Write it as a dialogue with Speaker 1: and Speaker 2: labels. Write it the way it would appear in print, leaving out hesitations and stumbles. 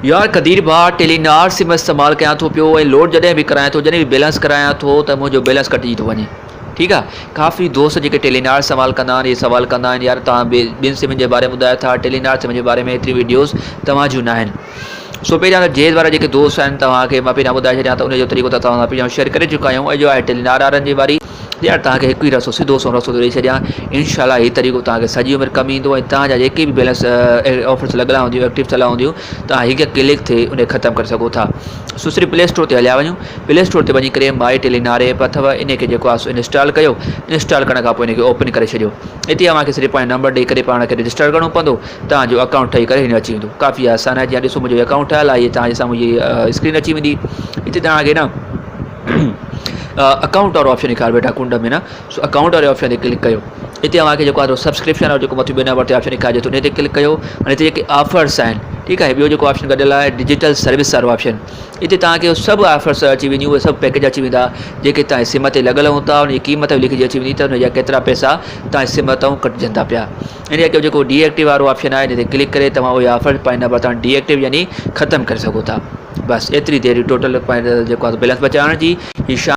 Speaker 1: यार कदीर भाउ Telenor SIM इस्तेमालु कयां थो पियो ऐं लोड जॾहिं बि करायां थो, जॾहिं बि बैलेंस करायां थो त मुंहिंजो बैलेंस कटिजी थो वञे। ठीकु आहे, काफ़ी दोस्त जेके टेलीनार इस्तेमालु कंदा आहिनि, इहे सवाल कंदा आहिनि यार तव्हां ॿियनि सिम जे बारे में ॿुधायो था, टेलीनार सिम जे बारे में एतिरी वीडियोज़ तव्हां जूं न आहिनि। सो पहिरियां त जेज़ वारा जेके दोस्त आहिनि तव्हांखे मां पहिरियां ॿुधाए छॾियां त उनजो तरीक़ो त तव्हां पहिरियां शेयर करे चुका आहियूं। ऐं जो आहे टेलीनार वारनि जे बारी यार तव्हांखे हिकु ई रस्तो सिधो सो रस्तो ॾेई छॾियां। इनशाला हीउ तरीक़ो तव्हांखे सॼी उमिरि कमु ईंदो ऐं तव्हांजा जेके बि बैलेंस ऑफर्स लॻल हूंदियूं, एक्टिव थियल हूंदियूं, तव्हां हिकु क्लिक ते उन ख़तमु करे सघो था। सो सिर्फ़ु प्ले स्टोर ते हलिया वञूं, प्ले स्टोर ते वञी करे माई टेलीनार ऐप अथव, इन खे जेको आहे इंस्टॉल कयो। इंस्टॉल करण खां पोइ इनखे ओपन करे छॾियो। हिते तव्हांखे सिर्फ़ु पंहिंजो नंबर ॾेई करे पाण खे रजिस्टर करिणो पवंदो, तव्हांजो अकाउंट ठही करे हिन अची वेंदो। काफ़ी आसान आहे। जीअं ॾिसो मुंहिंजो अकाउंट ठहियलु आहे, इहे तव्हांजे साम्हूं इहे स्क्रीन अची वेंदी। हिते तव्हांखे न अकाउंट वारो ऑप्शन ॾेखारे वेठा कुंड में न, सो अकाउंट वारे ऑप्शन ते क्लिक कयो। हिते तव्हांखे जेको आहे सब्सक्रिप्शन वारो जेको मथे ॿिए नंबर ते ऑप्शन ॾेखारे थो, उन ते क्लिक कयो। हाणे हिते जेके ऑफर्स आहिनि, ठीकु आहे, ॿियो जेको ऑप्शन गॾियल आहे डिजिटल सर्विस वारो ऑप्शन, हिते तव्हांखे सभु ऑफर्स अची वेंदियूं, उहे सभु पैकेज अची वेंदा जेके तव्हांजे सिम ते लॻल हूंदा। उनजी क़ीमत बि लिखिजी अची वेंदी त उनजा केतिरा पैसा तव्हांजे सिम तां कटिजंदा पिया। इन खां जेको डीएक्टिव वारो ऑप्शन आहे, हिन ते क्लिक करे तव्हां उहे ऑफर पंहिंजे नंबर तां डीएक्टिव यानी ख़तमु करे सघो था। बसि एतिरी देरि टोटल पंहिंजो जेको आहे बैलेंस बचाइण जी।